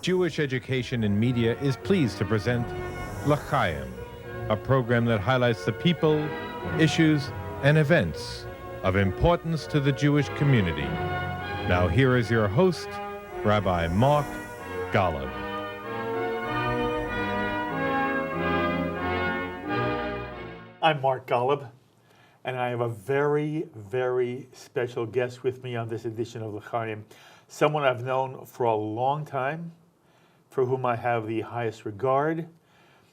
Jewish Education in Media is pleased to present L'Chaim, a program that highlights the people, issues, and events of importance to the Jewish community. Now here is your host, Rabbi Mark Golub. I'm Mark Golub, and I have a very, very special guest with me on this edition of L'Chaim, someone I've known for a long time, for whom I have the highest regard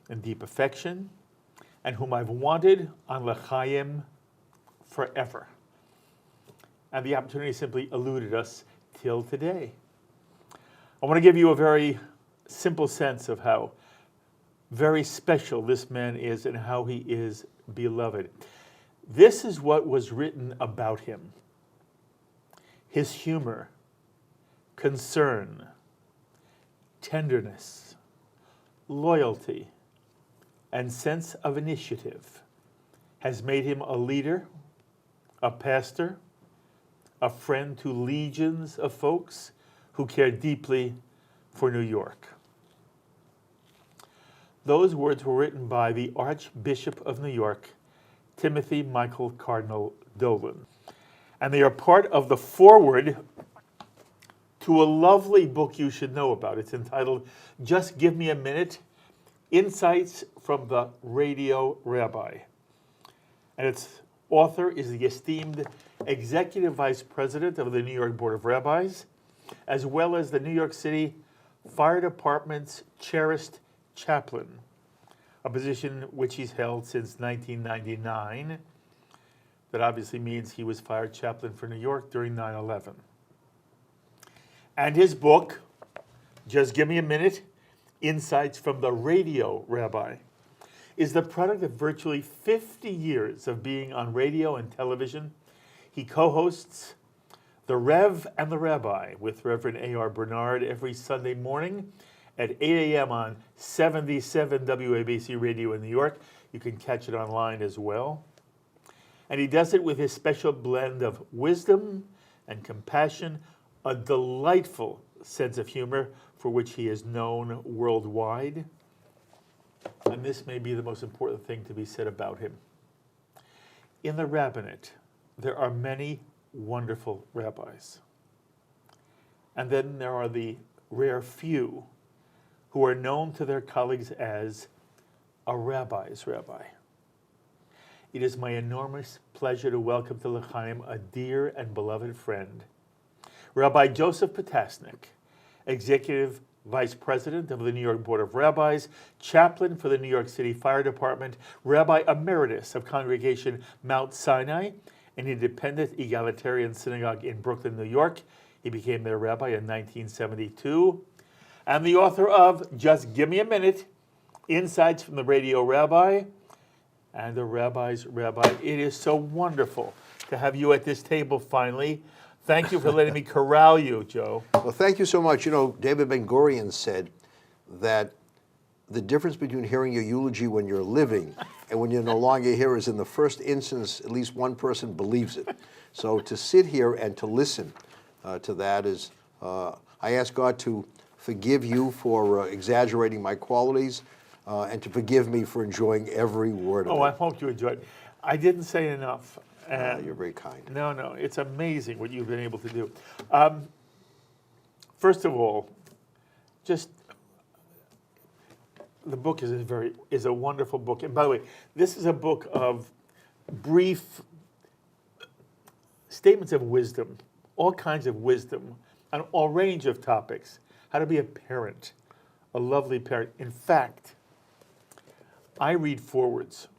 and deep affection, and whom I've wanted on L'Chaim forever. And the opportunity simply eluded us till today. I want to give you a very simple sense of how very special this man is and how he is beloved. This is what was written about him: his humor, concern, tenderness, loyalty, and sense of initiative has made him a leader, a pastor, a friend to legions of folks who care deeply for New York. Those words were written by the Archbishop of New York, Timothy Michael Cardinal Dolan, and they are part of the foreword to a lovely book you should know about. It's entitled Just Give Me a Minute, Insights from the Radio Rabbi. And its author is the esteemed Executive Vice President of the New York Board of Rabbis, as well as the New York City Fire Department's cherished Chaplain, a position which he's held since 1999. That obviously means he was fire chaplain for New York during 9/11. And his book, Just Give Me a Minute, Insights from the Radio Rabbi, is the product of virtually 50 years of being on radio and television. He co-hosts The Rev and the Rabbi with Reverend A.R. Bernard every Sunday morning at 8 a.m. on 77 WABC Radio in New York. You can catch it online as well. And he does it with his special blend of wisdom and compassion, a delightful sense of humor for which he is known worldwide. And this may be the most important thing to be said about him. In the rabbinate, there are many wonderful rabbis. And then there are the rare few who are known to their colleagues as a rabbi's rabbi. It is my enormous pleasure to welcome to L'Chaim a dear and beloved friend, Rabbi Joseph Potasnik, Executive Vice President of the New York Board of Rabbis, Chaplain for the New York City Fire Department, Rabbi Emeritus of Congregation Mount Sinai, an independent egalitarian synagogue in Brooklyn, New York. He became their rabbi in 1972. And the author of Just Give Me a Minute, Insights from the Radio Rabbi and the Rabbi's Rabbi. It is so wonderful to have you at this table finally. Thank you for letting me corral you, Joe. Well, thank you so much. You know, David Ben-Gurion said that the difference between hearing your eulogy when you're living and when you're no longer here is in the first instance, at least one person believes it. So to sit here and to listen to that is, I ask God to forgive you for exaggerating my qualities and to forgive me for enjoying every word of it. Oh, I hope you enjoyed it. I didn't say enough. You're very kind. No, it's amazing what you've been able to do. First of all, just the book is a wonderful book. And by the way, this is a book of brief statements of wisdom, all kinds of wisdom on all range of topics. How to be a parent, a lovely parent. In fact, I read forewords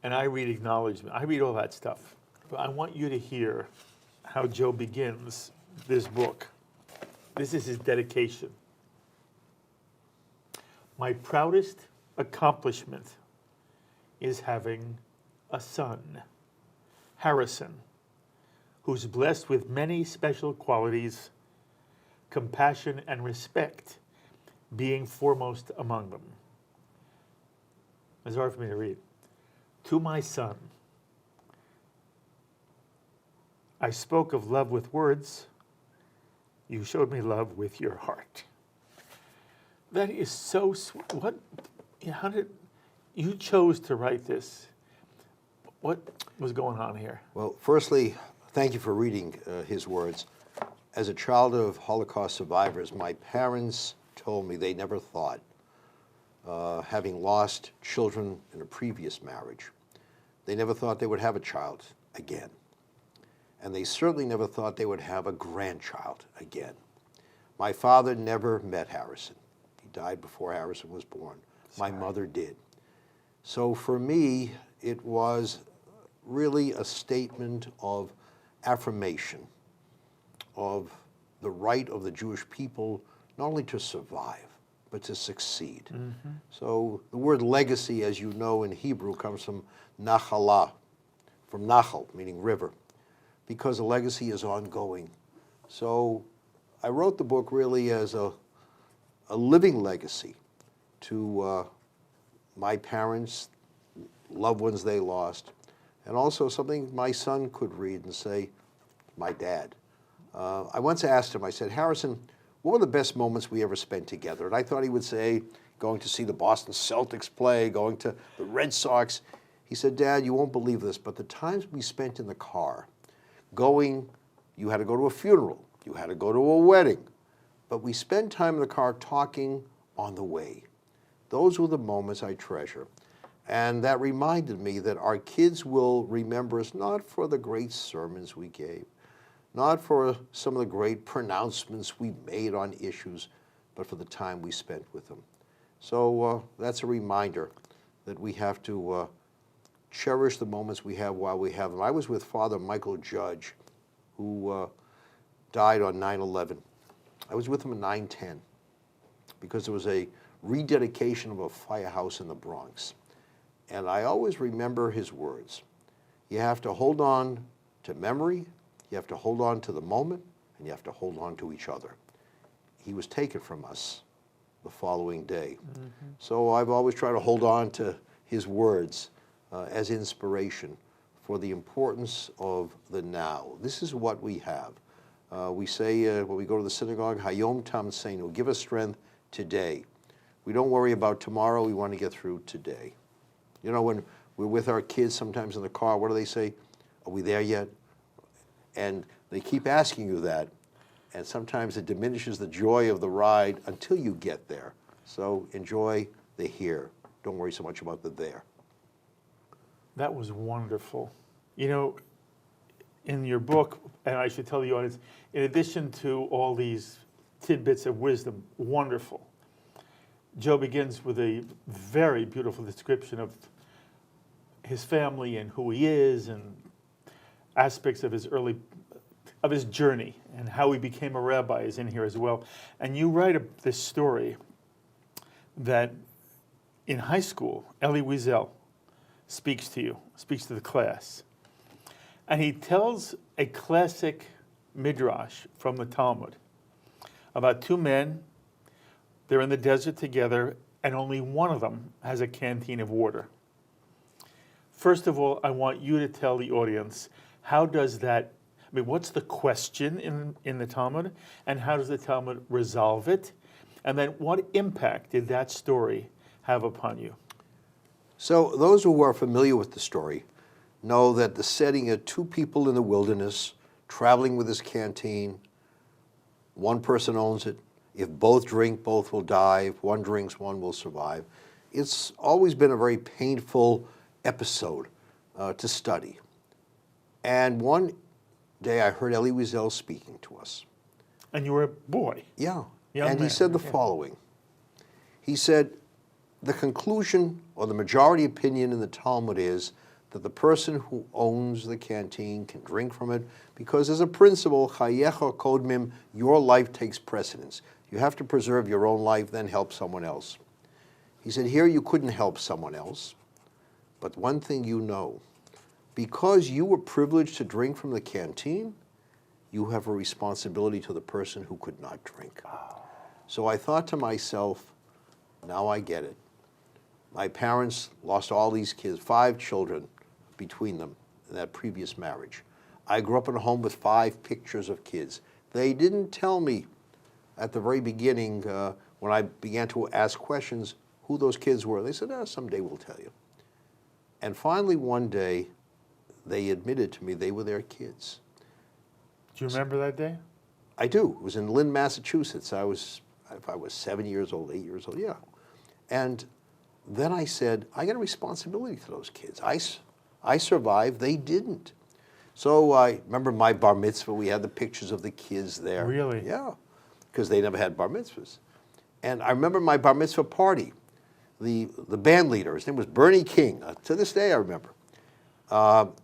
and I read acknowledgement. I read all that stuff. But I want you to hear how Joe begins this book. This is his dedication. My proudest accomplishment is having a son, Harrison, who's blessed with many special qualities, compassion and respect being foremost among them. It's hard for me to read. To my son, I spoke of love with words. You showed me love with your heart. That is so sweet. How did you chose to write this? What was going on here? Well, firstly, thank you for reading his words. As a child of Holocaust survivors, my parents told me they never thought, having lost children in a previous marriage, they never thought they would have a child again. And they certainly never thought they would have a grandchild again. My father never met Harrison. He died before Harrison was born. My mother did. So for me, it was really a statement of affirmation of the right of the Jewish people not only to survive, but to succeed. Mm-hmm. So the word legacy, as you know in Hebrew, comes from nachalah, from nachal, meaning river, because a legacy is ongoing. So I wrote the book really as a living legacy to my parents, loved ones they lost, and also something my son could read and say, my dad. I once asked him, I said, Harrison, what were the best moments we ever spent together? And I thought he would say, going to see the Boston Celtics play, going to the Red Sox. He said, Dad, you won't believe this, but the times we spent in the car, you had to go to a funeral, you had to go to a wedding, but we spent time in the car talking on the way. Those were the moments I treasure. And that reminded me that our kids will remember us not for the great sermons we gave, not for some of the great pronouncements we made on issues, but for the time we spent with them. So that's a reminder that we have to cherish the moments we have while we have them. I was with Father Michael Judge, who died on 9/11. I was with him at 9/10 because there was a rededication of a firehouse in the Bronx. And I always remember his words. You have to hold on to memory, you have to hold on to the moment, and you have to hold on to each other. He was taken from us the following day. Mm-hmm. So I've always tried to hold on to his words as inspiration for the importance of the now. This is what we have. We say when we go to the synagogue, Hayom Tamseinu, give us strength today. We don't worry about tomorrow, we want to get through today. You know, when we're with our kids sometimes in the car, what do they say? Are we there yet? And they keep asking you that, and sometimes it diminishes the joy of the ride until you get there. So enjoy the here. Don't worry so much about the there. That was wonderful. You know, in your book, and I should tell the audience, in addition to all these tidbits of wisdom, wonderful, Joe begins with a very beautiful description of his family and who he is and aspects of his journey and how he became a rabbi is in here as well. And you write this story that in high school, Elie Wiesel speaks to the class. And he tells a classic midrash from the Talmud about two men. They're in the desert together, and only one of them has a canteen of water. First of all, I want you to tell the audience, how does that, what's the question in the Talmud, and how does the Talmud resolve it? And then what impact did that story have upon you? So those who are familiar with the story know that the setting of two people in the wilderness traveling with this canteen, one person owns it. If both drink, both will die. If one drinks, one will survive. It's always been a very painful episode to study. And one day I heard Elie Wiesel speaking to us. And you were a boy. Yeah. Young and man. He said the following. He said, the conclusion or the majority opinion in the Talmud is that the person who owns the canteen can drink from it because as a principle, chayecha kodmim, your life takes precedence. You have to preserve your own life, then help someone else. He said, here you couldn't help someone else, but one thing you know, because you were privileged to drink from the canteen, you have a responsibility to the person who could not drink. So I thought to myself, now I get it. My parents lost all these kids, 5 children between them in that previous marriage. I grew up in a home with 5 pictures of kids. They didn't tell me at the very beginning when I began to ask questions who those kids were, they said, someday we'll tell you. And finally one day, they admitted to me they were their kids. Do you remember that day? I do. It was in Lynn, Massachusetts. I was 7 years old, 8 years old, yeah. And then I said, I got a responsibility to those kids. I survived, they didn't. So I remember my bar mitzvah, we had the pictures of the kids there. Really? Yeah, because they never had bar mitzvahs. And I remember my bar mitzvah party, the band leader, his name was Bernie King. To this day I remember.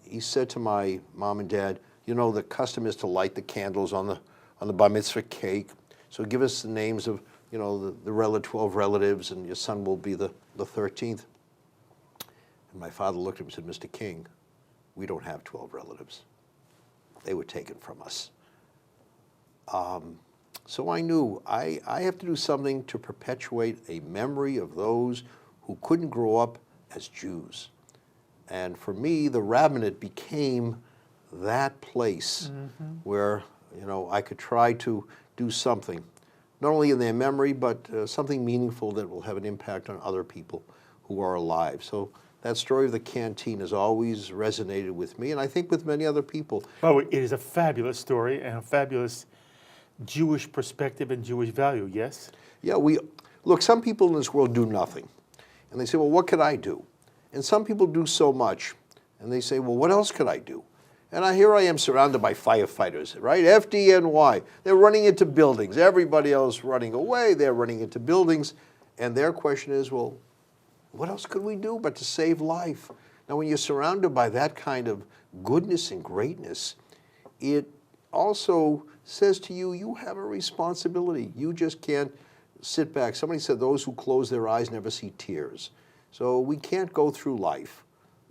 He said to my mom and dad, you know, the custom is to light the candles on the bar mitzvah cake. So give us the names of, you know, the 12 relatives, and your son will be the 13th. And my father looked at him and said, Mr. King, we don't have 12 relatives. They were taken from us. So I knew I have to do something to perpetuate a memory of those who couldn't grow up as Jews. And for me, the rabbinate became that place where, you know, I could try to do something, not only in their memory, but something meaningful that will have an impact on other people who are alive. So that story of the canteen has always resonated with me, and I think with many other people. Oh, it is a fabulous story and a fabulous Jewish perspective and Jewish value, yes? Yeah, look, some people in this world do nothing. And they say, well, what could I do? And some people do so much, and they say, well, what else could I do? And here I am surrounded by firefighters, right? FDNY. They're running into buildings. Everybody else running away. They're running into buildings. And their question is, well, what else could we do but to save life? Now, when you're surrounded by that kind of goodness and greatness, it also says to you, you have a responsibility. You just can't sit back. Somebody said those who close their eyes never see tears. So we can't go through life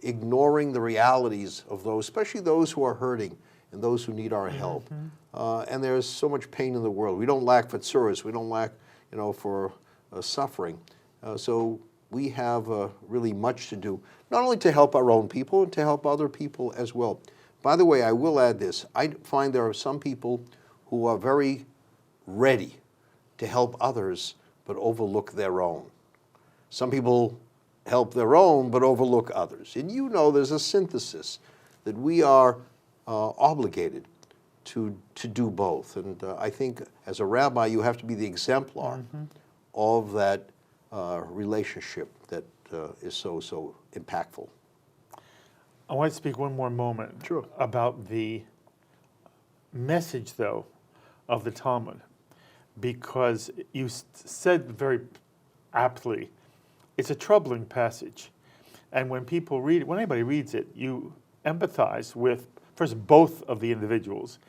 ignoring the realities of those, especially those who are hurting and those who need our help. And there's so much pain in the world. We don't lack for tsuris. We don't lack, you know, for suffering. So we have really much to do, not only to help our own people, and to help other people as well. By the way, I will add this. I find there are some people who are very ready to help others, but overlook their own. Some people help their own, but overlook others. And you know there's a synthesis that we are obligated to do both. And I think as a rabbi, you have to be the exemplar of that relationship that is so impactful. I want to speak one more moment about the message, though, of the Talmud, because you said very aptly, it's a troubling passage. And when people read it, when anybody reads it, you empathize with, first, both of the individuals.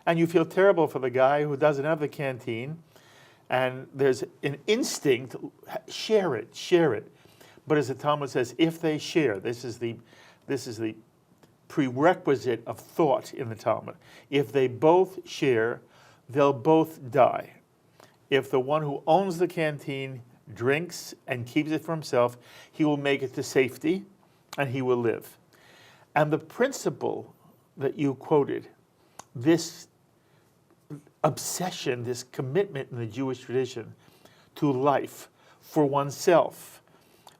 And you feel terrible for the guy who doesn't have the canteen. And there's an instinct, share it. But as the Talmud says, if they share, this is the prerequisite of thought in the Talmud. If they both share, they'll both die. If the one who owns the canteen drinks and keeps it for himself, he will make it to safety and he will live. And the principle that you quoted, this obsession, this commitment in the Jewish tradition to life for oneself,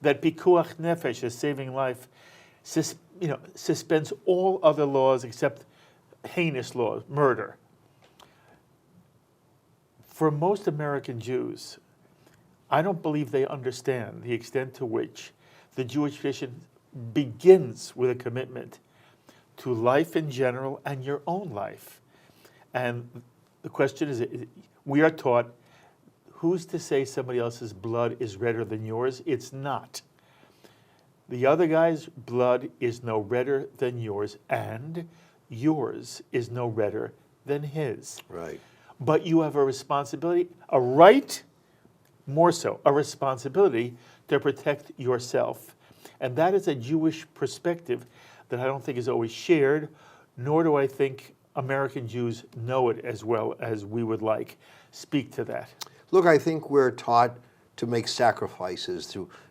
that pikuach nefesh, is saving life, suspends all other laws except heinous laws, murder. For most American Jews, I don't believe they understand the extent to which the Jewish tradition begins with a commitment to life in general and your own life. And the question is, we are taught, who's to say somebody else's blood is redder than yours? It's not. The other guy's blood is no redder than yours, and yours is no redder than his. Right. But you have a responsibility, a right, more so, a responsibility to protect yourself. And that is a Jewish perspective that I don't think is always shared, nor do I think American Jews know it as well as we would like. Speak to that. Look, I think we're taught to make sacrifices,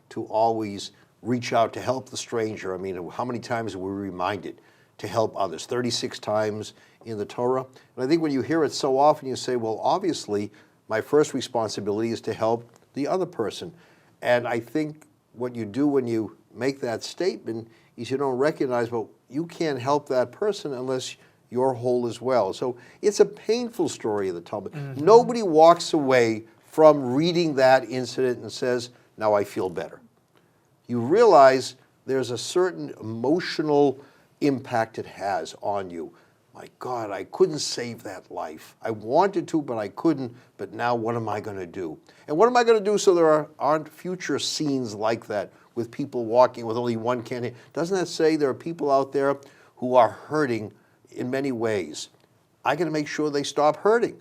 to always reach out to help the stranger. I mean, how many times are we reminded to help others? 36 times in the Torah. And I think when you hear it so often, you say, well, obviously, my first responsibility is to help the other person. And I think what you do when you make that statement is you don't recognize, well, you can't help that person unless you're whole as well. So it's a painful story of the Talmud. Nobody walks away from reading that incident and says, now I feel better. You realize there's a certain emotional impact it has on you. My God, I couldn't save that life. I wanted to, but I couldn't, but now what am I going to do? And what am I going to do so there aren't future scenes like that with people walking with only one candidate? Doesn't that say there are people out there who are hurting in many ways? I got to make sure they stop hurting.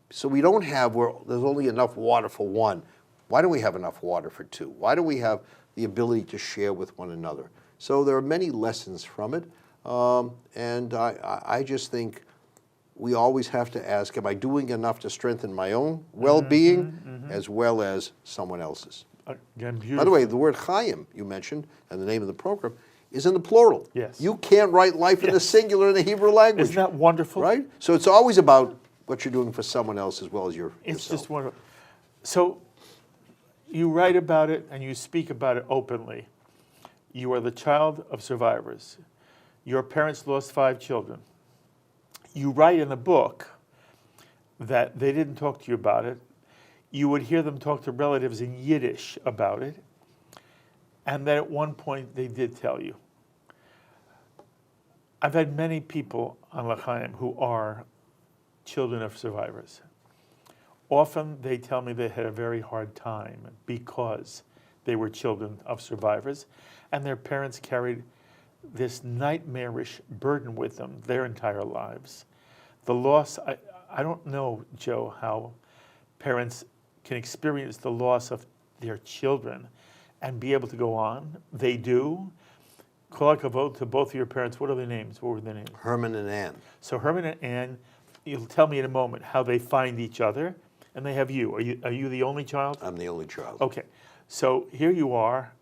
So we don't have where there's only enough water for one. Why don't we have enough water for two? Why don't we have the ability to share with one another? So there are many lessons from it. And I just think we always have to ask, am I doing enough to strengthen my own well-being as well as someone else's? Again, beautiful. By the way, the word Chaim you mentioned and the name of the program is in the plural. Yes. You can't write life in the singular in the Hebrew language. Isn't that wonderful? Right? So it's always about what you're doing for someone else as well as yourself. It's just wonderful. So you write about it and you speak about it openly. You are the child of survivors. Your parents lost 5 children. You write in the book that they didn't talk to you about it. You would hear them talk to relatives in Yiddish about it, and that at one point they did tell you. I've had many people on L'chaim who are children of survivors. Often they tell me they had a very hard time because they were children of survivors, and their parents carried this nightmarish burden with them their entire lives. The loss, I don't know, Joe, how parents can experience the loss of their children and be able to go on. They do. Kol hakavod to both of your parents. What are their names? What were their names? Herman and Ann. So Herman and Ann, you'll tell me in a moment how they find each other, and they have you. Are you the only child? I'm the only child. Okay. So here you are,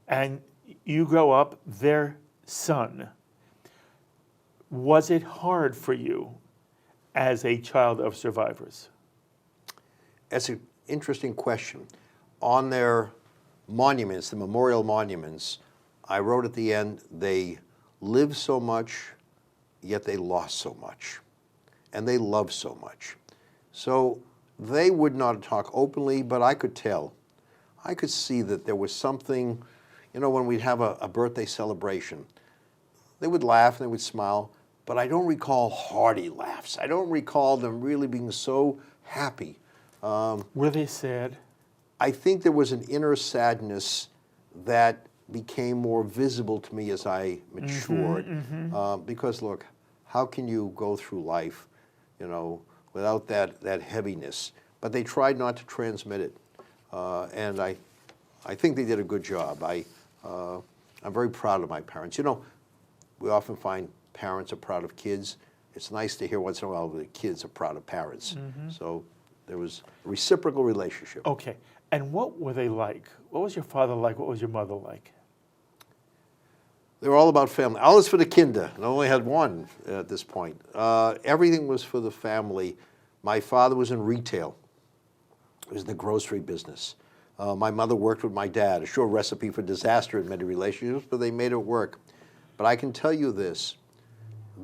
and you grow up their son. Was it hard for you as a child of survivors? That's an interesting question. On their monuments, the memorial monuments, I wrote at the end, they lived so much, yet they lost so much. And they loved so much. So they would not talk openly, but I could tell. I could see that there was something, you know, when we'd have a birthday celebration, they would laugh and they would smile, but I don't recall hearty laughs. I don't recall them really being so happy. Were they sad? I think there was an inner sadness that became more visible to me as I matured. Because look, how can you go through life, you know, without that heaviness? But they tried not to transmit it. And I think they did a good job. I'm very proud of my parents. You know, we often find parents are proud of kids. It's nice to hear once in a while that kids are proud of parents. So there was a reciprocal relationship. Okay. And what were they like? What was your father like? What was your mother like? They were all about family. Alles for the Kinder. I only had one at this point. Everything was for the family. My father was in retail. He was in the grocery business. My mother worked with my dad, a sure recipe for disaster in many relationships, but they made it work. But I can tell you this,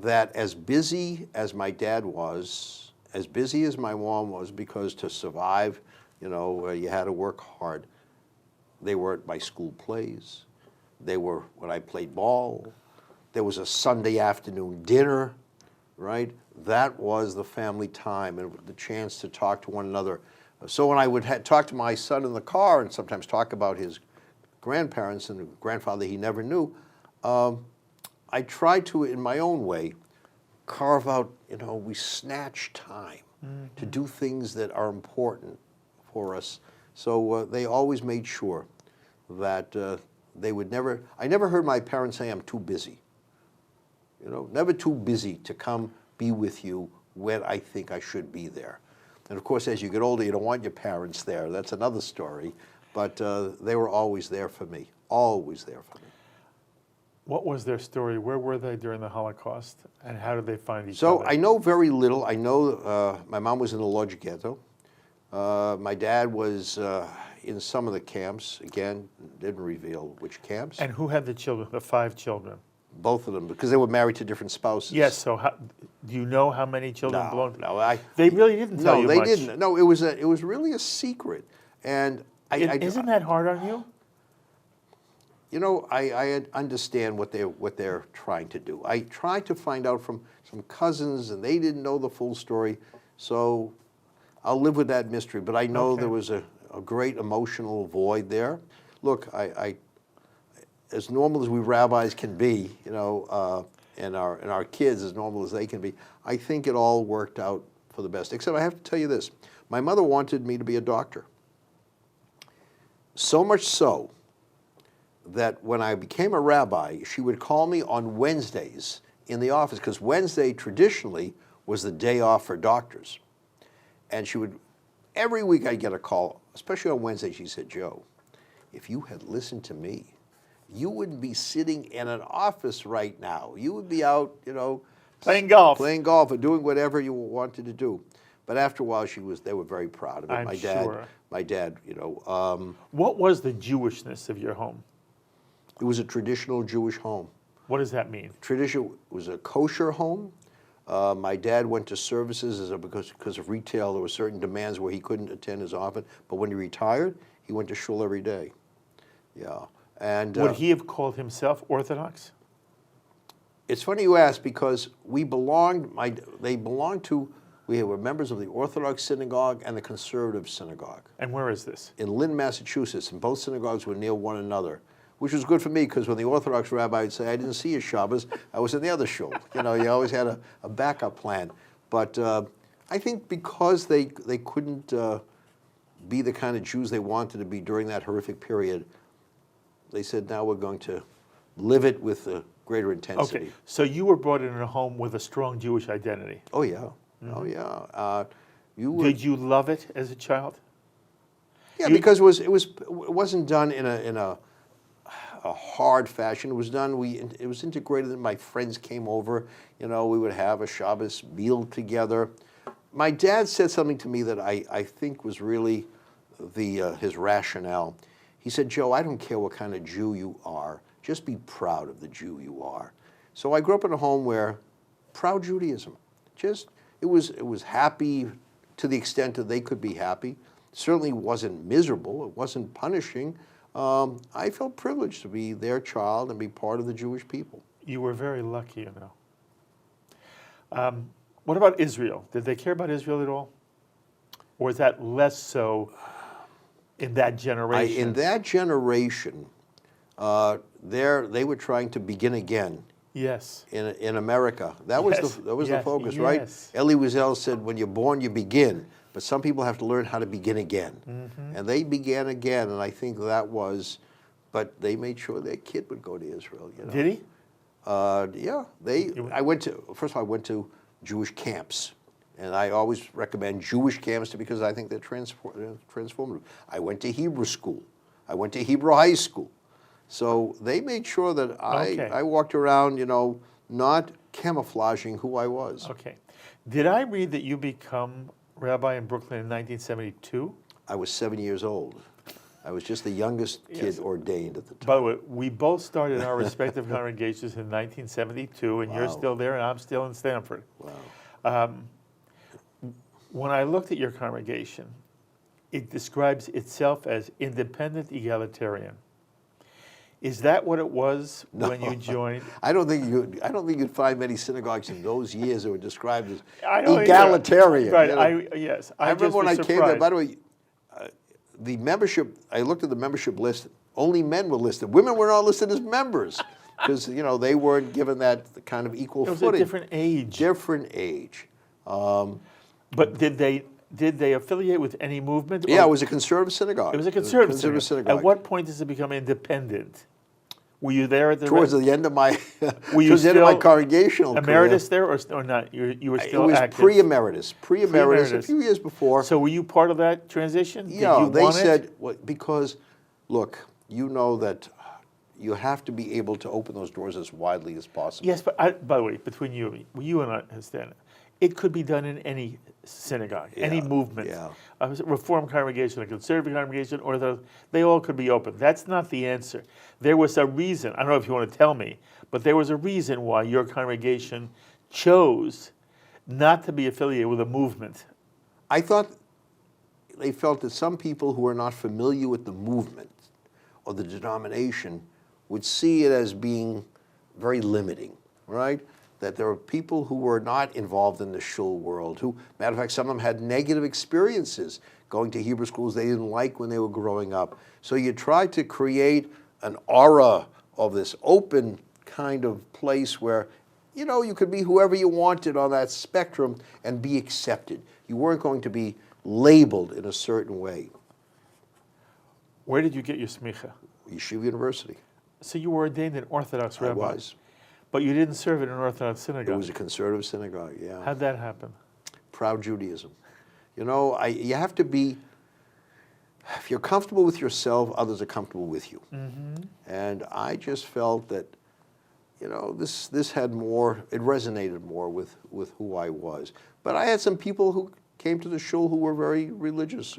that as busy as my dad was, as busy as my mom was, because to survive, you know, you had to work hard. They were at my school plays. They were when I played ball. There was a Sunday afternoon dinner, right? That was the family time and the chance to talk to one another. So when I would talk to my son in the car and sometimes talk about his grandparents and a grandfather he never knew, I tried to, in my own way, carve out, you know, we snatch time to do things that are important for us. So they always made sure that they would never, I never heard my parents say, I'm too busy. You know, never too busy to come be with you when I think I should be there. And of course, as you get older, you don't want your parents there. That's another story. But they were always there for me, always there for me. What was their story? Where were they during the Holocaust? And how did they find each So other? I know very little. I know my mom was in the Lodz ghetto. My dad was in some of the camps. Again, didn't reveal which camps. And who had the children, the 5 children? Both of them, because they were married to different spouses. Yes, so do you know how many children belonged to? No, They really didn't tell you much. No, they didn't. No, it was really a secret. And Isn't that hard on you? You know, I understand what they're trying to do. I tried to find out from some cousins, and they didn't know the full story. So I'll live with that mystery. But I know there was a great emotional void there. Look, I as normal as we rabbis can be, you know, and our kids as normal as they can be, I think it all worked out for the best. Except I have to tell you this: my mother wanted me to be a doctor. So much so that when I became a rabbi, she would call me on Wednesdays in the office, because Wednesday traditionally was the day off for doctors. And she would, every week I'd get a call, especially on Wednesday. She said, "Joe, if you had listened to me, you wouldn't be sitting in an office right now. You would be out, you know, Playing golf. or doing whatever you wanted to do." But after a while, they were very proud of it. I'm sure. My dad, you know. What was the Jewishness of your home? It was a traditional Jewish home. What does that mean? Tradition was a kosher home. My dad went to services because of retail. There were certain demands where he couldn't attend as often. But when he retired, he went to shul every day. Yeah. And Would he have called himself Orthodox? it's funny you ask, because we were members of the Orthodox synagogue and the conservative synagogue And where is this? in Lynn, Massachusetts, and both synagogues were near one another, which was good for me, because when the Orthodox rabbi would say, "I didn't see you Shabbos," I was in the other shul. You know, you always had a backup plan. But I think because they couldn't be the kind of Jews they wanted to be during that horrific period, they said, now we're going to live it with a greater intensity. Okay, so you were brought in a home with a strong Jewish identity. Oh, yeah. Oh, yeah. Did you love it as a child? Yeah, because it wasn't done in a hard fashion. It was done. It was integrated. And my friends came over. You know, we would have a Shabbos meal together. My dad said something to me that I think was really his rationale. He said, "Joe, I don't care what kind of Jew you are. Just be proud of the Jew you are." So I grew up in a home where proud Judaism. It was happy to the extent that they could be happy. Certainly wasn't miserable. It wasn't punishing. I felt privileged to be their child and be part of the Jewish people. You were very lucky, you know. What about Israel? Did they care about Israel at all? Or is that less so in that generation? In that generation, they were trying to begin again. Yes. In America. That was the focus, right? Yes. Elie Wiesel said, "When you're born, you begin. But some people have to learn how to begin again." Mm-hmm. And they began again, and I think that was, but they made sure their kid would go to Israel. You know? Did he? Yeah. First of all, I went to Jewish camps. And I always recommend Jewish camps because I think they're transformative. I went to Hebrew school. I went to Hebrew high school. So they made sure that I walked around, you know, not camouflaging who I was. Okay. Did I read that you become rabbi in Brooklyn in 1972? I was 7 years old. I was just the youngest kid ordained at the time. By the way, we both started our respective congregations in 1972, and you're still there, and I'm still in Stanford. Wow. When I looked at your congregation, it describes itself as independent egalitarian. Is that what it was when you joined? I don't think you'd find many synagogues in those years that were described as Either. egalitarian. Right. You know? Yes. I remember when I came there. By the way, the membership. I looked at the membership list. Only men were listed. Women were not listed as members because they weren't given that kind of equal footing. It was a different age. Different age. But did they affiliate with any movement? Yeah, it was a conservative synagogue. It was a conservative synagogue. At what point does it become independent? Were you there at the towards the end of my were you towards the end of my congregational emeritus career. there or not? You were still It was active. pre-emeritus, a few years before. So were you part of that transition? Yeah, Did you they want said it? because, look, you know that you have to be able to open those doors as widely as possible. Yes, but by the way, between you and me, you and I understand, it could be done in any synagogue, any movement. yeah. A Reformed congregation, a conservative congregation, or they all could be open. That's not the answer. There was a reason, I don't know if you want to tell me, but there was a reason why your congregation chose not to be affiliated with a movement. I thought they felt that some people who are not familiar with the movement or the denomination would see it as being very limiting, right? That there were people who were not involved in the shul world, who, matter of fact, some of them had negative experiences going to Hebrew schools they didn't like when they were growing up. So you tried to create an aura of this open kind of place where, you know, you could be whoever you wanted on that spectrum and be accepted. You weren't going to be labeled in a certain way. Where did you get your smicha? Yeshiva University. So you were ordained an Orthodox rabbi. I was. But you didn't serve in an Orthodox synagogue. It was a conservative synagogue, yeah. How'd that happen? Proud Judaism. You know, you have to be, if you're comfortable with yourself, others are comfortable with you. Mm-hmm. And I just felt that, you know, this had more, it resonated more with who I was. But I had some people who came to the shul who were very religious,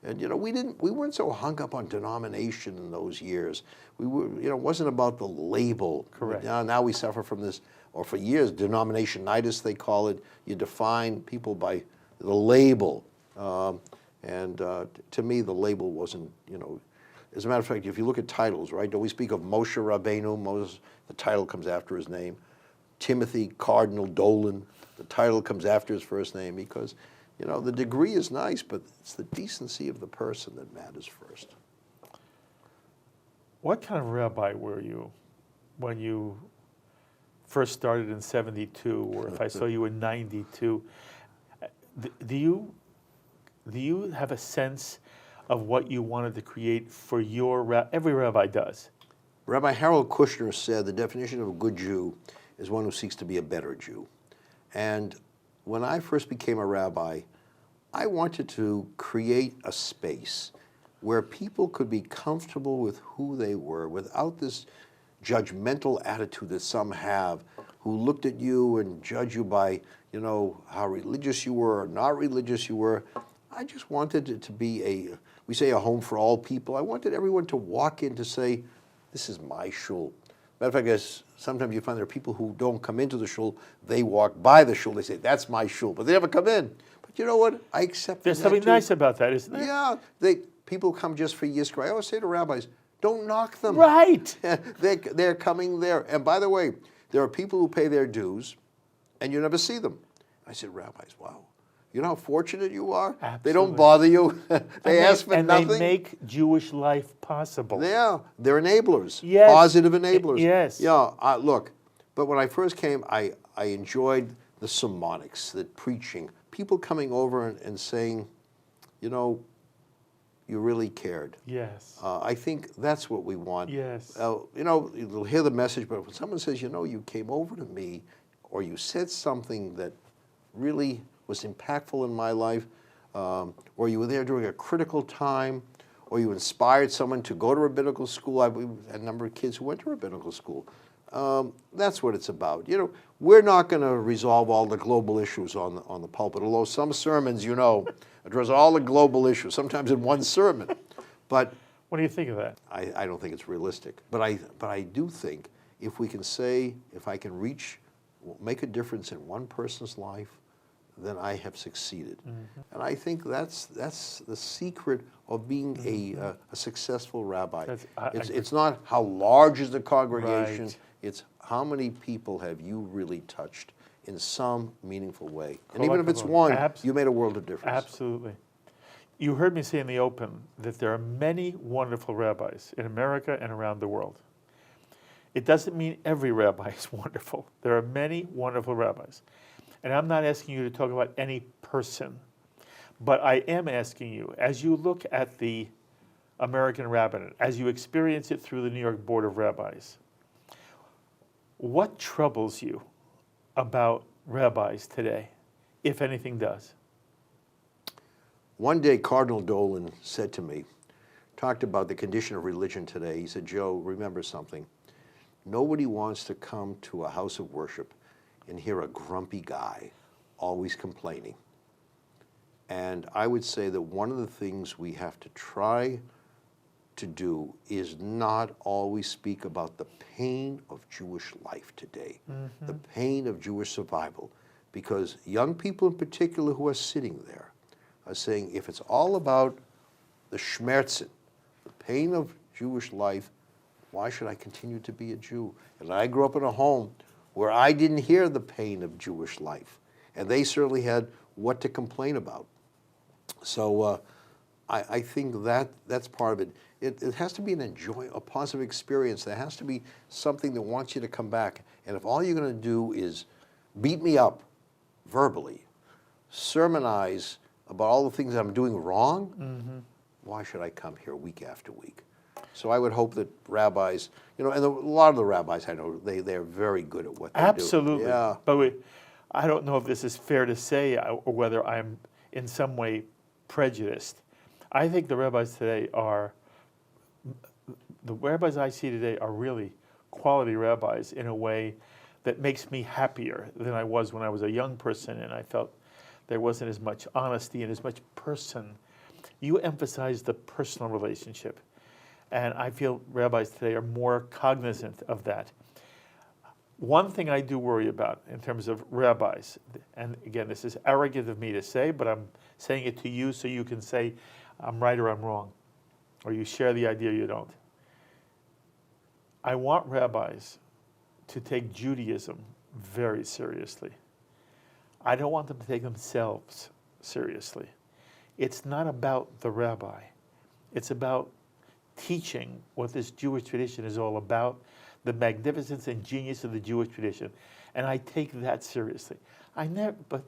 and you know, we weren't so hung up on denomination in those years. We were, you know, it wasn't about the label. Correct. Now we suffer from this, or for years, denominationitis they call it. You define people by the label, and to me, the label wasn't, you know. As a matter of fact, if you look at titles, right? Don't we speak of Moshe Rabbeinu? Moses, the title comes after his name. Timothy Cardinal Dolan, the title comes after his first name, because, you know, the degree is nice, but it's the decency of the person that matters first. What kind of rabbi were you when you first started in 72, or if I saw you in 92? Do you have a sense of what you wanted to create for your every rabbi does? Rabbi Harold Kushner said the definition of a good Jew is one who seeks to be a better Jew. And when I first became a rabbi, I wanted to create a space where people could be comfortable with who they were without this judgmental attitude that some have, who looked at you and judged you by, you know, how religious you were or not religious you were. I just wanted it to be we say a home for all people. I wanted everyone to walk in to say, this is my shul. Matter of fact, guys, sometimes you find there are people who don't come into the shul, they walk by the shul, they say, that's my shul, but they never come in. But you know what? I accept There's that something too. nice about that, isn't there? Yeah, people come just for Yizkor. I always say to rabbis, don't knock them. Right. They're coming there. And by the way, there are people who pay their dues, and you never see them. I said, rabbis, wow. You know how fortunate you are? Absolutely. They don't bother you. They ask for nothing. And they make Jewish life possible. Yeah, they're enablers. Yes. Positive enablers. Yes. Yeah, look, but when I first came, I enjoyed the sermonics, the preaching, people coming over and saying, you know, you really cared. Yes. I think that's what we want. Yes. You know, you'll hear the message, but when someone says, you know, you came over to me, or you said something that really was impactful in my life, or you were there during a critical time, or you inspired someone to go to rabbinical school. We had a number of kids who went to rabbinical school. That's what it's about. You know, we're not going to resolve all the global issues on the pulpit, although some sermons, you know, address all the global issues, sometimes in one sermon. But what do you think of that? I don't think it's realistic. But I do think if we can say, if I can make a difference in one person's life, then I have succeeded. Mm-hmm. And I think that's the secret of being a successful rabbi. It's not how large is the congregation, right. It's how many people have you really touched in some meaningful way. And even if it's one, you made a world of difference. Absolutely. You heard me say in the open that there are many wonderful rabbis in America and around the world. It doesn't mean every rabbi is wonderful. There are many wonderful rabbis. And I'm not asking you to talk about any person, but I am asking you, as you look at the American rabbinate, as you experience it through the New York Board of Rabbis, what troubles you about rabbis today, if anything does? One day, Cardinal Dolan said to me, talked about the condition of religion today. He said, Joe, remember something. Nobody wants to come to a house of worship and hear a grumpy guy always complaining. And I would say that one of the things we have to try to do is not always speak about the pain of Jewish life today, the pain of Jewish survival, because young people in particular who are sitting there are saying, if it's all about the schmerzen, the pain of Jewish life, why should I continue to be a Jew? And I grew up in a home where I didn't hear the pain of Jewish life, and they certainly had what to complain about. So I think that's part of it. It has to be a positive experience. There has to be something that wants you to come back. And if all you're going to do is beat me up verbally, sermonize about all the things I'm doing wrong, why should I come here week after week? So I would hope that rabbis, and a lot of the rabbis I know, they're very good at what they do. Absolutely. Yeah. But I don't know if this is fair to say or whether I'm in some way prejudiced. I think the rabbis I see today are really quality rabbis in a way that makes me happier than I was when I was a young person and I felt there wasn't as much honesty and as much person. You emphasize the personal relationship. And I feel rabbis today are more cognizant of that. One thing I do worry about in terms of rabbis, and again, this is arrogant of me to say, but I'm saying it to you so you can say I'm right or I'm wrong, or you share the idea or you don't. I want rabbis to take Judaism very seriously. I don't want them to take themselves seriously. It's not about the rabbi. It's about teaching what this Jewish tradition is all about, the magnificence and genius of the Jewish tradition. And I take that seriously. But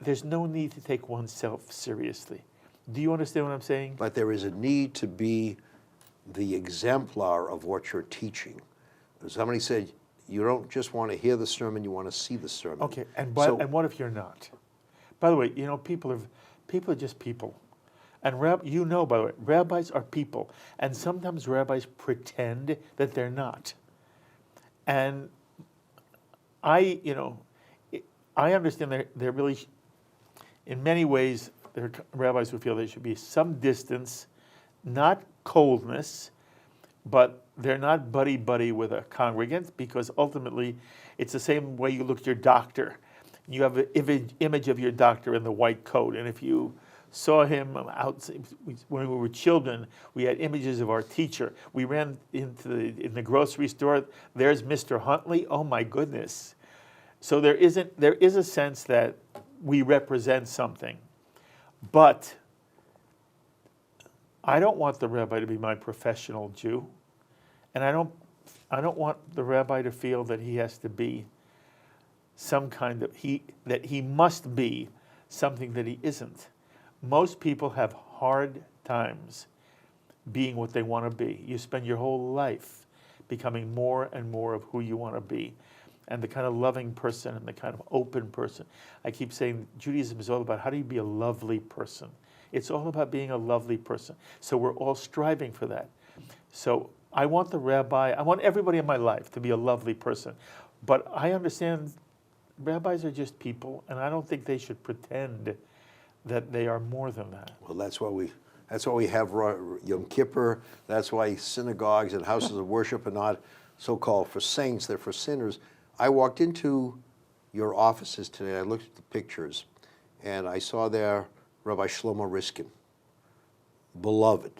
there's no need to take oneself seriously. Do you understand what I'm saying? But there is a need to be the exemplar of what you're teaching. Somebody said, you don't just want to hear the sermon, you want to see the sermon. Okay, and what if you're not? By the way, people are just people. And by the way, rabbis are people. And sometimes rabbis pretend that they're not. And I understand they're really, in many ways, there are rabbis who feel there should be some distance, not coldness, but they're not buddy-buddy with a congregant, because ultimately it's the same way you look at your doctor. You have an image of your doctor in the white coat, and if you saw him out when we were children, we had images of our teacher. We ran in the grocery store, there's Mr. Huntley, oh my goodness. So there is a sense that we represent something. But I don't want the rabbi to be my professional Jew. And I don't want the rabbi to feel that he has to be that he must be something that he isn't. Most people have hard times being what they want to be. You spend your whole life becoming more and more of who you want to be, and the kind of loving person and the kind of open person. I keep saying Judaism is all about how do you be a lovely person. It's all about being a lovely person. So we're all striving for that. So I want I want everybody in my life to be a lovely person. But I understand rabbis are just people, and I don't think they should pretend that they are more than that. Well, that's why we have Yom Kippur. That's why synagogues and houses of worship are not so-called for saints, they're for sinners. I walked into your offices today, I looked at the pictures, and I saw there Rabbi Shlomo Riskin, beloved.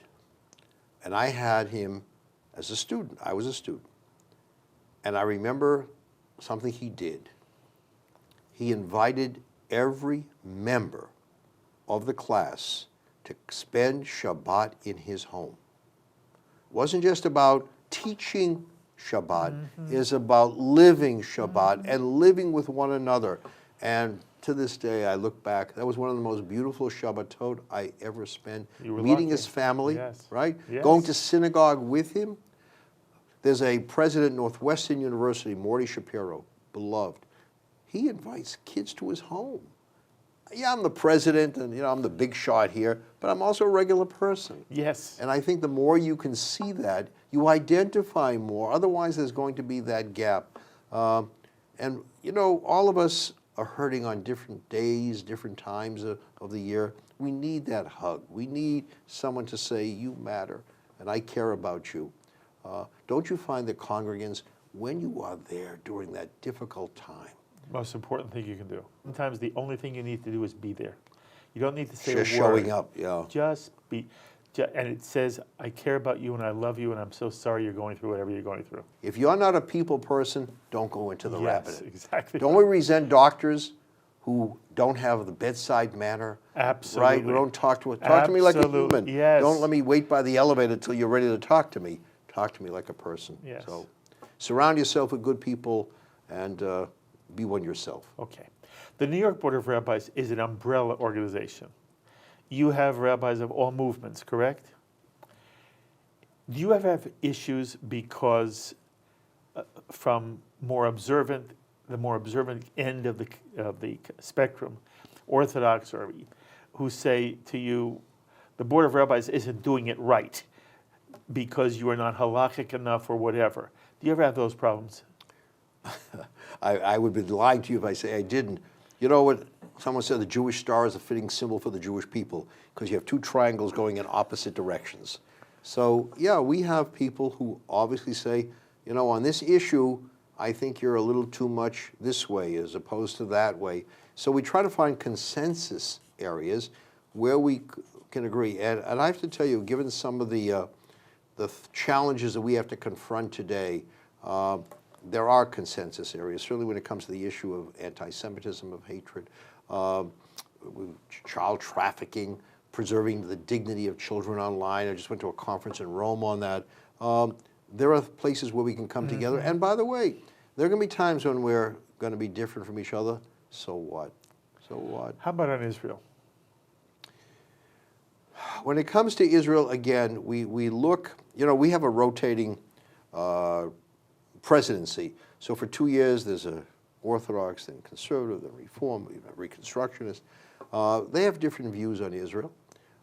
And I had him as a student. I was a student. And I remember something he did. He invited every member of the class to spend Shabbat in his home. It wasn't just about teaching Shabbat, it's about living Shabbat and living with one another. And to this day, I look back, that was one of the most beautiful Shabbatot I ever spent. Meeting his family, right? Yes. Going to synagogue with him. There's a president at Northwestern University, Morty Shapiro, beloved. He invites kids to his home. Yeah, I'm the president and I'm the big shot here, but but I'm also a regular person. Yes. And I think the more you can see that, you identify more. Otherwise, there's going to be that gap. And, you know, all of us are hurting on different days, different times of the year. We need that hug. We need someone to say, you matter, and I care about you. Don't you find that congregants, when you are there during that difficult time, Most important thing you can do. Sometimes the only thing you need to do is be there. You don't need to say just a word. showing up, yeah. Just be, and it says, I care about you and I love you and I'm so sorry you're going through whatever you're going through. If you're not a people person, don't go into the Yes, rabbinate. exactly. Don't we resent doctors who don't have the bedside manner? Absolutely. Right? Don't talk to me like a Absolutely, human. yes. Don't let me wait by the elevator until you're ready to talk to me. Talk to me like a person. Yes. So surround yourself with good people and be one yourself. Okay. The New York Board of Rabbis is an umbrella organization. You have rabbis of all movements, correct? Do you ever have issues because from the more observant end of the spectrum, Orthodox or who say to you, the Board of Rabbis isn't doing it right because you are not halakhic enough or whatever? Do you ever have those problems? I would be lying to you if I say I didn't. You know what? Someone said the Jewish star is a fitting symbol for the Jewish people because you have two triangles going in opposite directions. So, yeah, we have people who obviously say, you know, on this issue, I think you're a little too much this way as opposed to that way. So we try to find consensus areas where we can agree. And I have to tell you, given some of the challenges that we have to confront today, there are consensus areas, certainly when it comes to the issue of anti-Semitism, of hatred, child trafficking, preserving the dignity of children online. I just went to a conference in Rome on that. There are places where we can come together. And by the way, there are going to be times when we're going to be different from each other. So what? So what? How about on Israel? When it comes to Israel, again, we look, you know, we have a rotating presidency. So for 2 years, there's a Orthodox, then conservative, then Reform, even Reconstructionist. They have different views on Israel,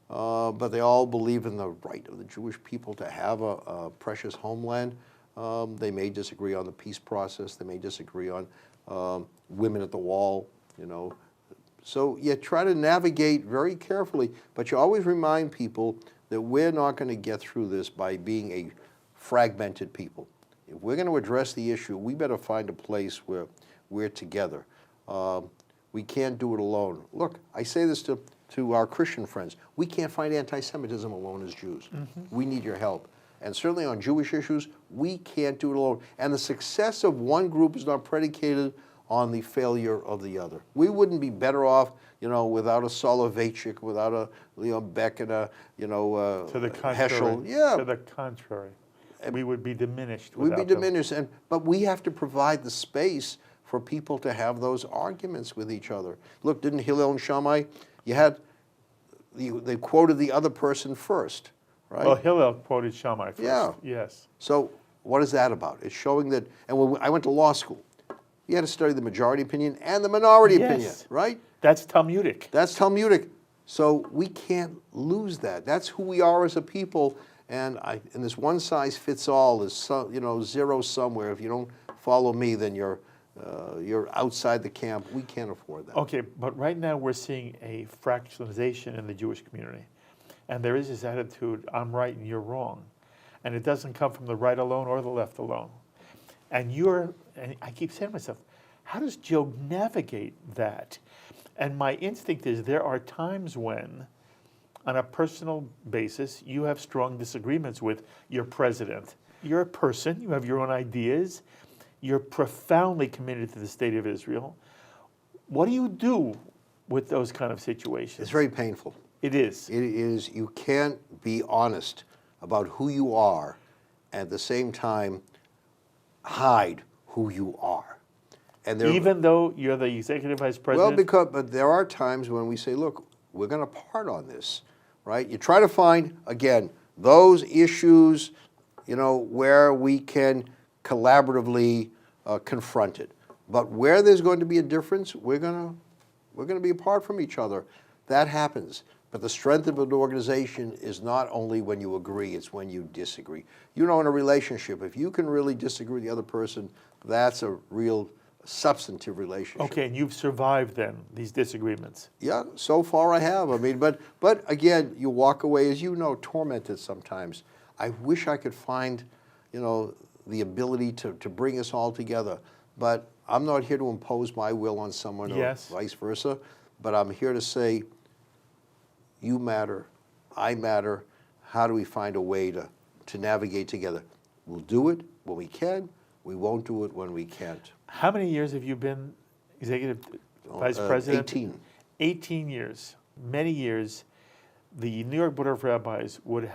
but they all believe in the right of the Jewish people to have a precious homeland. They may disagree on the peace process. They may disagree on women at the wall, you know. So you try to navigate very carefully, but you always remind people that we're not going to get through this by being a fragmented people. If we're going to address the issue, we better find a place where we're together. We can't do it alone. Look, I say this to our Christian friends. We can't fight anti-Semitism alone as Jews. We need your help. And certainly on Jewish issues, we can't do it alone. And the success of one group is not predicated on the failure of the other. We wouldn't be better off, you know, without a Soloveitchik, without a Leon Beck and a, you know, To the contrary. Heschel. Yeah. To the contrary. We would be diminished We'd without be them. diminished, but we have to provide the space for people to have those arguments with each other. Look, didn't Hillel and Shammai, they quoted the other person first, right? Well, Hillel quoted Shammai first. Yeah. Yes. So what is that about? It's showing that, and when I went to law school, you had to study the majority opinion and the minority opinion, Yes. right? That's Talmudic. That's Talmudic. So we can't lose that. That's who we are as a people. And this one size fits all is, you know, zero somewhere. If you don't follow me, then you're outside the camp. We can't afford that. Okay, but right now we're seeing a fractionalization in the Jewish community. And there is this attitude, I'm right and you're wrong. And it doesn't come from the right alone or the left alone. And I keep saying to myself, how does Joe navigate that? And my instinct is there are times when, on a personal basis, you have strong disagreements with your president. You're a person, you have your own ideas, you're profoundly committed to the state of Israel. What do you do with those kind of situations? It's very painful. It is. It is. You can't be honest about who you are, and at the same time hide who you are. And Even though you're the executive vice president? Well, but there are times when we say, look, we're going to part on this, right? You try to find, again, those issues, you know, where we can collaboratively confront it. But where there's going to be a difference, we're going to be apart from each other. That happens. But the strength of an organization is not only when you agree, it's when you disagree. You know, in a relationship, if you can really disagree with the other person, that's a real substantive relationship. Okay, and you've survived then these disagreements. Yeah, so far I have. I mean, but again, you walk away, as you know, tormented sometimes. I wish I could find, you know, the ability to bring us all together. But I'm not here to impose my will on someone Yes. or vice versa. But I'm here to say, you matter, I matter. How do we find a way to navigate together? We'll do it when we can. We won't do it when we can't. How many years have you been executive vice president? 18. 18 years. Many years, the New York Board of Rabbis would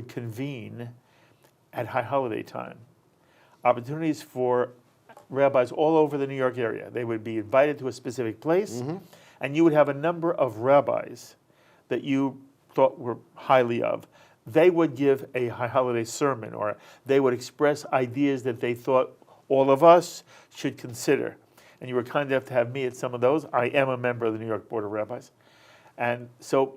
convene at high holiday time. Opportunities for rabbis all over the New York area. They would be invited to a specific place, and you would have a number of rabbis that you thought were highly of. They would give a high holiday sermon, or they would express ideas that they thought all of us should consider. And you were kind enough to have me at some of those. I am a member of the New York Board of Rabbis. And so,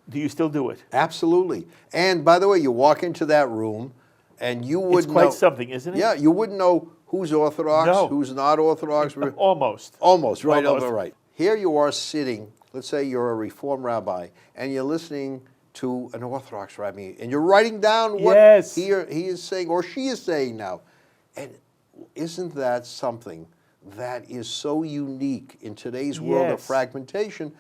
do you still do it? Absolutely. And by the way, you walk into that room and you would It's quite know, something, isn't it? Yeah, you wouldn't know who's Orthodox, No. who's not Orthodox. Almost. Almost, right Almost. over right. Here you are sitting, let's say you're a Reform rabbi, and you're listening to an Orthodox rabbi, and you're writing down what Yes. he is saying, or she is saying now. And isn't that something that is so unique in today's world of Yes. fragmentation?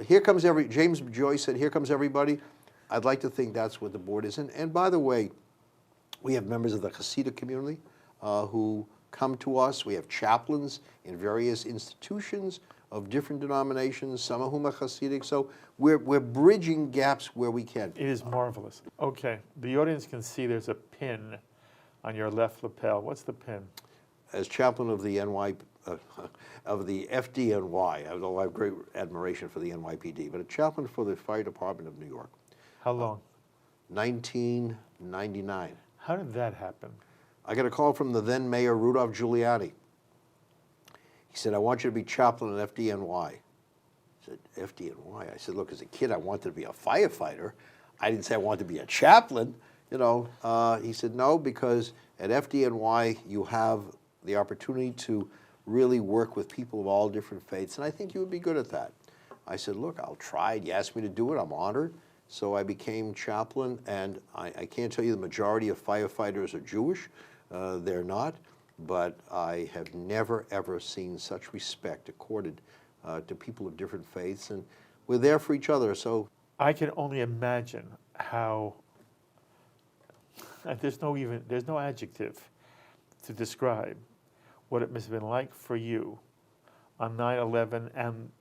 James Joyce said, here comes everybody. I'd like to think that's what the board is. And by the way, we have members of the Hasidic community who come to us. We have chaplains in various institutions of different denominations, some of whom are Hasidic. So we're bridging gaps where we can. It is marvelous. Okay, the audience can see there's a pin on your left lapel. What's the pin? As chaplain of the of the FDNY, I have great admiration for the NYPD, but a chaplain for the Fire Department of New York. How long? 1999. How did that happen? I got a call from the then mayor, Rudolph Giuliani. He said, I want you to be chaplain at FDNY. I said, FDNY? I said, look, as a kid, I wanted to be a firefighter. I didn't say I wanted to be a chaplain. You know, he said, no, because at FDNY, you have the opportunity to really work with people of all different faiths, and I think you would be good at that. I said, look, I'll try. You asked me to do it. I'm honored. So I became chaplain, and I can't tell you the majority of firefighters are Jewish. They're not. But I have never, ever seen such respect accorded to people of different faiths, and we're there for each other. So I can only imagine how, there's no adjective to describe what it must have been like for you on 9/11. And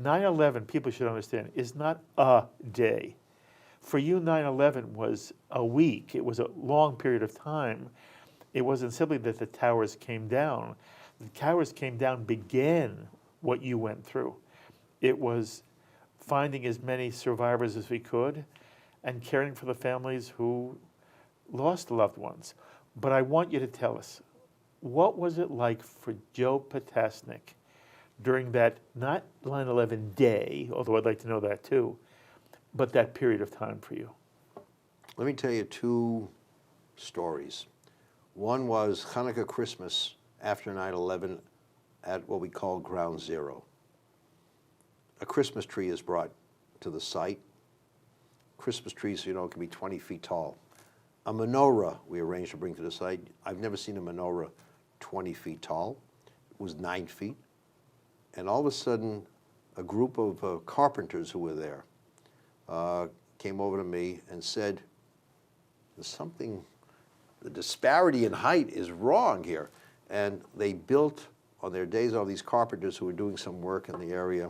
9/11, people should understand, is not a day. For you, 9/11 was a week. It was a long period of time. It wasn't simply that the towers came down. The towers came down began what you went through. It was finding as many survivors as we could and caring for the families who lost loved ones. But I want you to tell us, what was it like for Joe Potasnik during that, not 9/11 day, although I'd like to know that too, but that period of time for you? let me tell you two stories. One was Hanukkah Christmas after 9/11 at what we call Ground Zero. A Christmas tree is brought to the site. Christmas trees, you know, can be 20 feet tall. A menorah we arranged to bring to the site. I've never seen a menorah 20 feet tall. It was 9 feet. And all of a sudden, a group of carpenters who were there came over to me and said, there's something, the disparity in height is wrong here. And they built, on their days off, these carpenters who were doing some work in the area,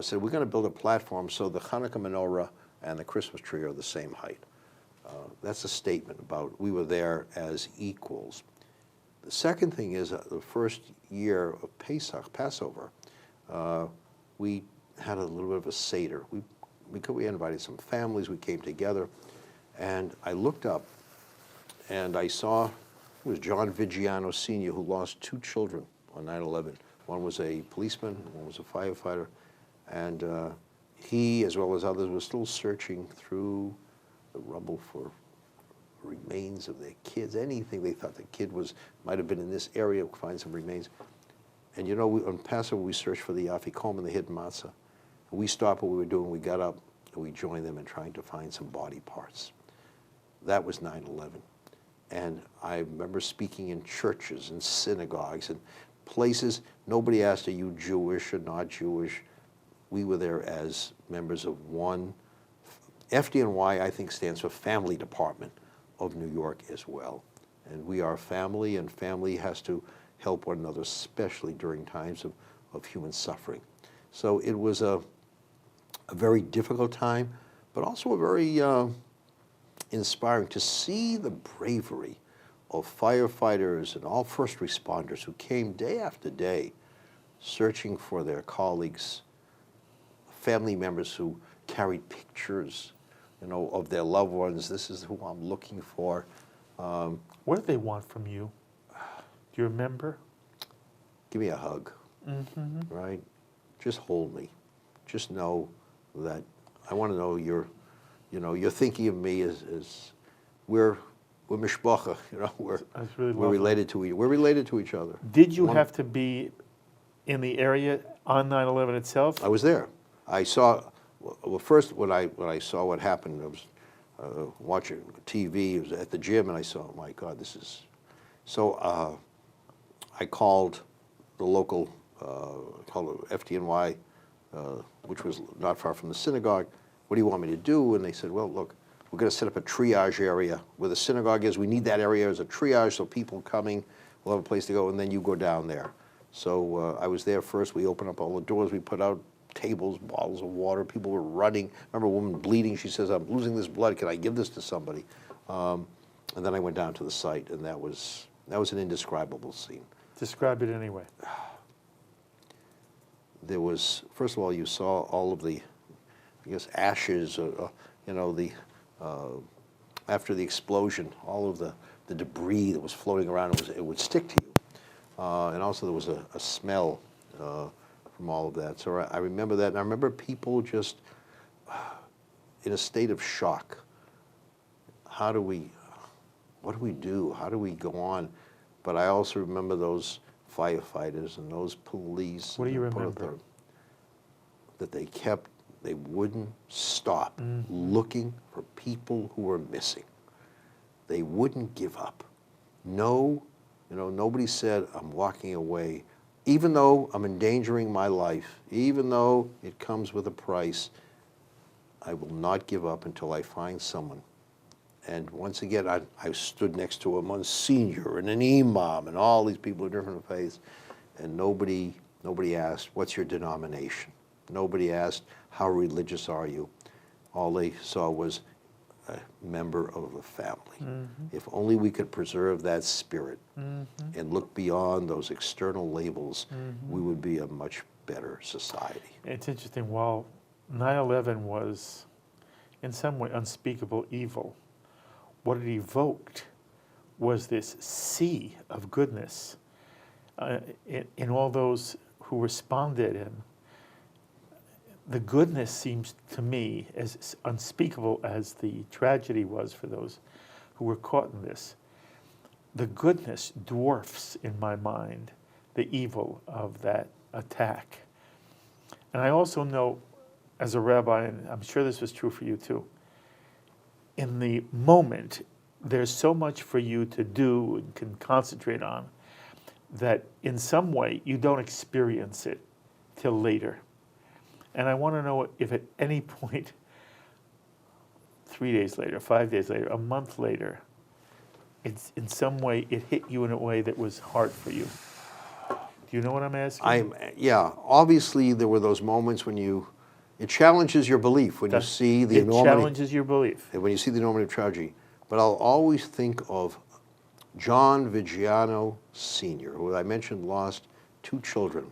said, we're going to build a platform so the Hanukkah menorah and the Christmas tree are the same height. That's a statement about we were there as equals. The second thing is the first year of Pesach, Passover, we had a little bit of a Seder. We invited some families, we came together, and I looked up and I saw it was John Vigiano Sr. who lost 2 children on 9/11. One was a policeman, one was a firefighter, and he, as well as others, were still searching through the rubble for remains of their kids, anything they thought the kid might have been in this area, find some remains. And you know, on Passover, we searched for the afikoman, the hidden matzah. And we stopped what we were doing, we got up, and we joined them in trying to find some body parts. That was 9/11. And I remember speaking in churches and synagogues and places. Nobody asked, are you Jewish or not Jewish? We were there as members of one. FDNY, I think, stands for Family Department of New York as well. And we are family, and family has to help one another, especially during times of human suffering. So it was a very difficult time, but also a very inspiring to see the bravery of firefighters and all first responders who came day after day searching for their colleagues, family members who carried pictures, you know, of their loved ones. This is who I'm looking for. What did they want from you? Do you remember? Give me a hug, right? Just hold me. Just know that I want to know you're thinking of me as we're mishpacha, you know, we're related to each other. Did you have to be in the area on 9/11 itself? I was there. I saw, well, first when I saw what happened, I was watching TV, I was at the gym, and I saw, oh my God, this is, so I called the local, called FDNY, which was not far from the synagogue. What do you want me to do? And they said, well, look, we're going to set up a triage area where the synagogue is. We need that area as a triage so people coming will have a place to go, and then you go down there. So I was there first. We opened up all the doors. We put out tables, bottles of water. People were running. I remember a woman bleeding. She says, I'm losing this blood. Can I give this to somebody? And then I went down to the site, and that was an indescribable scene. Describe it anyway. There was, first of all, you saw all of the, I guess, ashes, you know, after the explosion, all of the debris that was floating around, it would stick to you. And also there was a smell from all of that. So I remember that, and I remember people just in a state of shock. What do we do? How do we go on? But I also remember those firefighters and those police. What do you remember? That they wouldn't stop looking for people who were missing. They wouldn't give up. No, you know, nobody said, I'm walking away. Even though I'm endangering my life, even though it comes with a price, I will not give up until I find someone. And once again, I stood next to a monsignor and an imam and all these people of different faiths, and nobody asked, what's your denomination? Nobody asked, how religious are you? All they saw was a member of a family. If only we could preserve that spirit and look beyond those external labels, we would be a much better society. It's interesting, while 9/11 was in some way unspeakable evil, what it evoked was this sea of goodness in all those who responded. And the goodness seems to me, as unspeakable as the tragedy was for those who were caught in this, the goodness dwarfs in my mind the evil of that attack. And I also know, as a rabbi, and I'm sure this was true for you too, in the moment, there's so much for you to do and can concentrate on that in some way you don't experience it till later. And I want to know if at any point, 3 days later, 5 days later, a month later, it's in some way it hit you in a way that was hard for you. Do you know what I'm asking? Yeah, obviously there were those moments when it challenges your belief when you see the enormity. It challenges your belief. When you see the enormity of tragedy. But I'll always think of John Vigiano Sr., who I mentioned lost 2 children.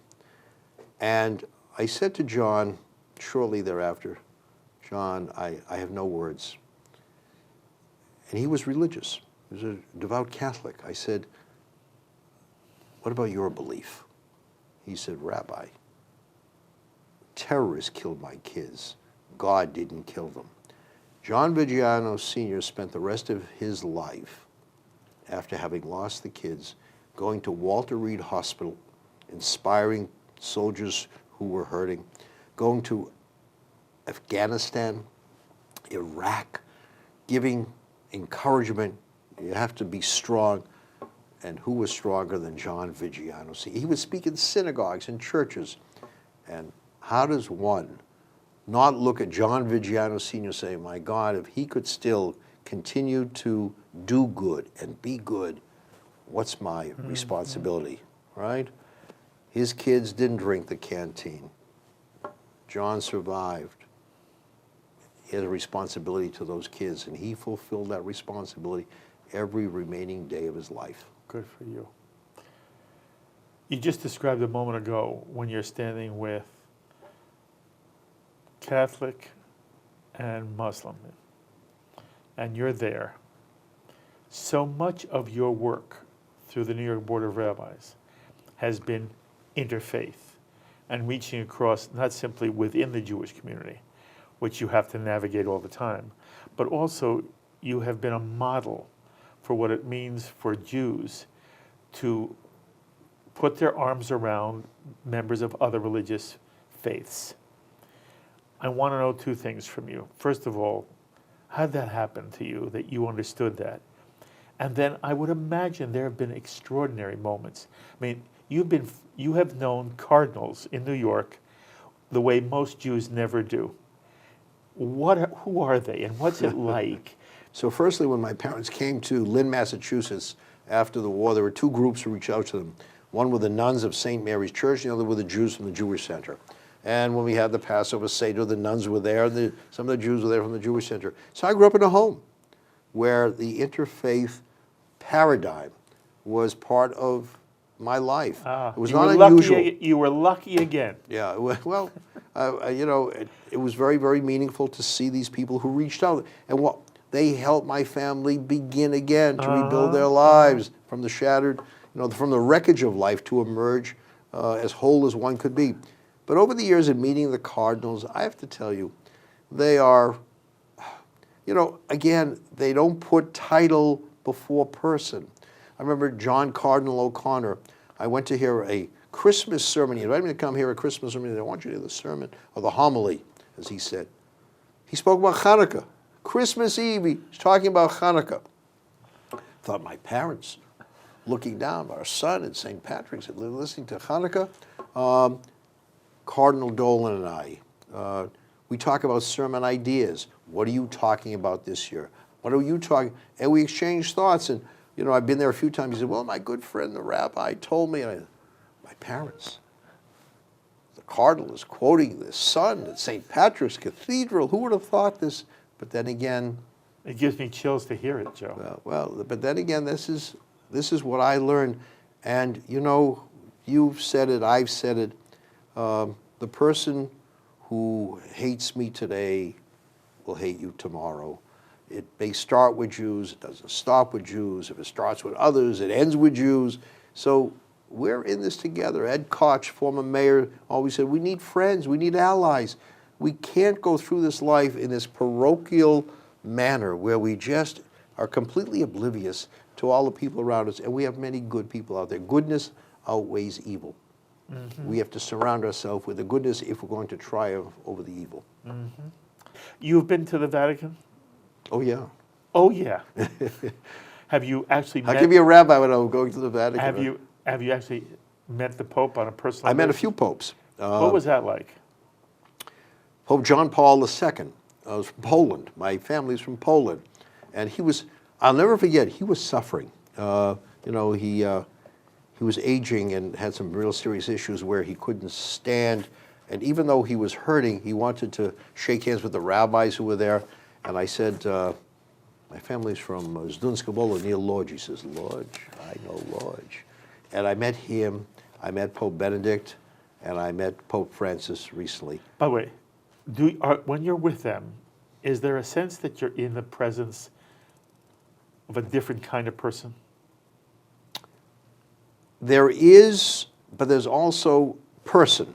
And I said to John shortly thereafter, John, I have no words. And he was religious. He was a devout Catholic. I said, what about your belief? He said, Rabbi, terrorists killed my kids. God didn't kill them. John Vigiano Sr. spent the rest of his life, after having lost the kids, going to Walter Reed Hospital, inspiring soldiers who were hurting, going to Afghanistan, Iraq, giving encouragement. You have to be strong. And who was stronger than John Vigiano Sr.? He would speak in synagogues and churches. And how does one not look at John Vigiano Sr. and say, my God, if he could still continue to do good and be good, what's my responsibility, right? His kids didn't drink the canteen. John survived. He has a responsibility to those kids, and he fulfilled that responsibility every remaining day of his life. Good for you. You just described a moment ago when you're standing with Catholic and Muslim, and you're there. So much of your work through the New York Board of Rabbis has been interfaith and reaching across not simply within the Jewish community, which you have to navigate all the time, but also you have been a model for what it means for Jews to put their arms around members of other religious faiths. I want to know two things from you. First of all, how did that happen to you, that you understood that? And then I would imagine there have been extraordinary moments. I mean, you have known cardinals in New York the way most Jews never do. Who are they, and what's it like? So firstly, when my parents came to Lynn, Massachusetts after the war, there were two groups who reached out to them. One were the nuns of St. Mary's Church, the other were the Jews from the Jewish Center. And when we had the Passover Seder, the nuns were there, and some of the Jews were there from the Jewish Center. So I grew up in a home where the interfaith paradigm was part of my life. It was not unusual. You were lucky again. Yeah, well, you know, it was very, very meaningful to see these people who reached out. And what they helped my family begin again to rebuild their lives from the shattered, you know, from the wreckage of life to emerge as whole as one could be. But over the years in meeting the cardinals, I have to tell you, they are, you know, again, they don't put title before person. I remember John Cardinal O'Connor. I went to hear a Christmas sermon. He invited me to come hear a Christmas sermon. I want you to hear the sermon, or the homily, as he said. He spoke about Hanukkah. Christmas Eve, he's talking about Hanukkah. I thought my parents, looking down, our son and St. Patrick's, had been listening to Hanukkah. Cardinal Dolan and I, we talk about sermon ideas. What are you talking about this year? What are you talking? And we exchange thoughts. And, you know, I've been there a few times. He said, well, my good friend, the rabbi, told me. And my parents, the cardinal is quoting this son at St. Patrick's Cathedral. Who would have thought this? But then again, it gives me chills to hear it, Joe. Well, but then again, this is what I learned. And, you know, you've said it, I've said it. The person who hates me today will hate you tomorrow. It may start with Jews, it doesn't stop with Jews. If it starts with others, it ends with Jews. So we're in this together. Ed Koch, former mayor, always said, we need friends, we need allies. We can't go through this life in this parochial manner where we just are completely oblivious to all the people around us. And we have many good people out there. Goodness outweighs evil. Mm-hmm. We have to surround ourselves with the goodness if we're going to triumph over the evil. Mm-hmm. You've been to the Vatican? Oh, yeah. Oh, yeah. Have you actually met... I'll give you a rabbi when I'm going to the Vatican. Have you actually met the Pope on a personal basis? I met a few popes. What was that like? Pope John Paul II was from Poland. My family's from Poland. And he was, I'll never forget, he was suffering. You know, he was aging and had some real serious issues where he couldn't stand. And even though he was hurting, he wanted to shake hands with the rabbis who were there. And I said, my family's from Zdunska Bola near Lodz. He says, Lodz? I know Lodz. And I met him, I met Pope Benedict, and I met Pope Francis recently. By the way, when you're with them, is there a sense that you're in the presence of a different kind of person? There is, but there's also person.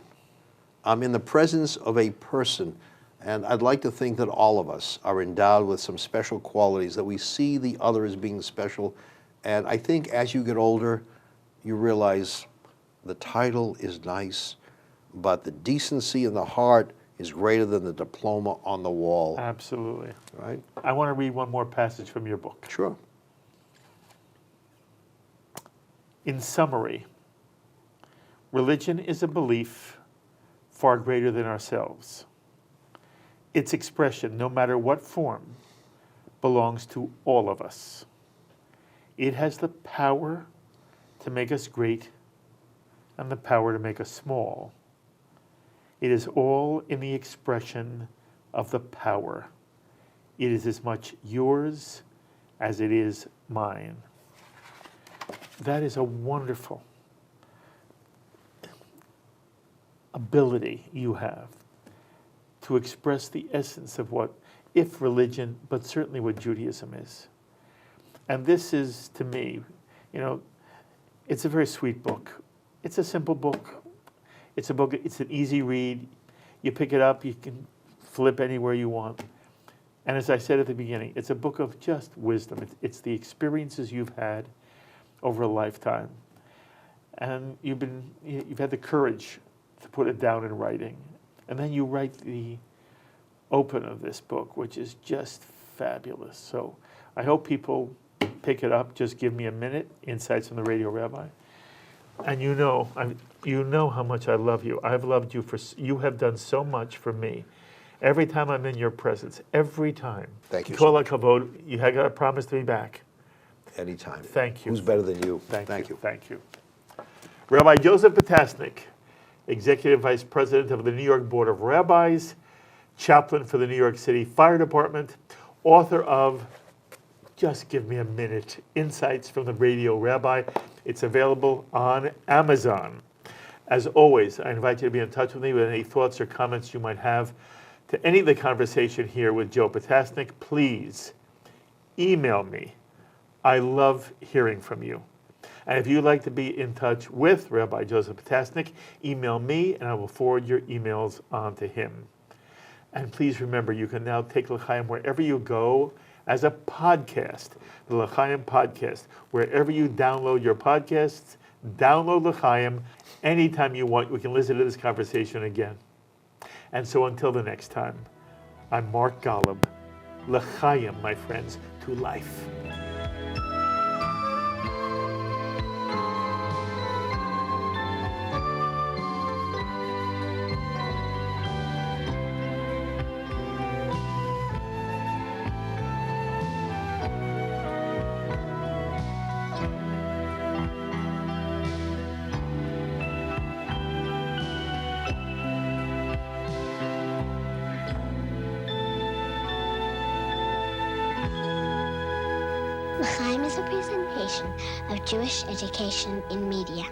I'm in the presence of a person, and I'd like to think that all of us are endowed with some special qualities, that we see the other as being special. And I think as you get older, you realize the title is nice, but the decency in the heart is greater than the diploma on the wall. Absolutely. Right? I want to read one more passage from your book. Sure. In summary, religion is a belief far greater than ourselves. Its expression, no matter what form, belongs to all of us. It has the power to make us great and the power to make us small. It is all in the expression of the power. It is as much yours as it is mine. That is a wonderful ability you have to express the essence of what, if religion, but certainly what Judaism is. And this is, to me, it's a very sweet book. It's a simple book. It's a book, it's an easy read. You pick it up, you can flip anywhere you want. And as I said at the beginning, it's a book of just wisdom. It's the experiences you've had over a lifetime. And you've had the courage to put it down in writing. And then you write the open of this book, which is just fabulous. So I hope people pick it up. Just give me a minute. Insights from the Radio Rabbi. And you know how much I love you. I've loved you you have done so much for me. Every time I'm in your presence, every time. Thank you. Kol hakavod, you have got to promise to be back. Anytime. Thank you. Who's better than you? Thank you. Thank you. Rabbi Joseph Potasnik, Executive Vice President of the New York Board of Rabbis, Chaplain for the New York City Fire Department, author of Just Give Me a Minute, Insights from the Radio Rabbi. It's available on Amazon. As always, I invite you to be in touch with me with any thoughts or comments you might have to any of the conversation here with Joe Potasnik. Please email me. I love hearing from you. And if you'd like to be in touch with Rabbi Joseph Potasnik, email me and I will forward your emails on to him. And please remember, you can now take L'chaim wherever you go as a podcast, the L'chaim podcast. Wherever you download your podcasts, download L'chaim anytime you want. We can listen to this conversation again. And so until the next time, I'm Mark Golub. L'chaim, my friends, to life. L'chaim is a presentation of Jewish education in media.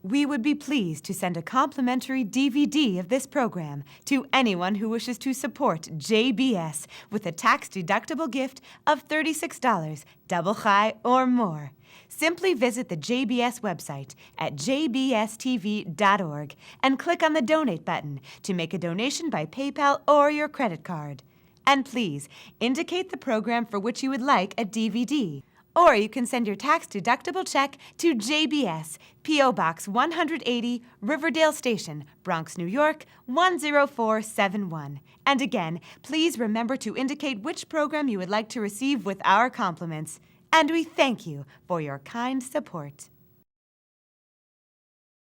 We would be pleased to send a complimentary DVD of this program to anyone who wishes to support JBS with a tax-deductible gift of $36, double chai or more. Simply visit the JBS website at jbstv.org and click on the Donate button to make a donation by PayPal or your credit card. And please, indicate the program for which you would like a DVD. Or you can send your tax-deductible check to JBS, P.O. Box 180, Riverdale Station, Bronx, New York, 10471. And again, please remember to indicate which program you would like to receive with our compliments. And we thank you for your kind support.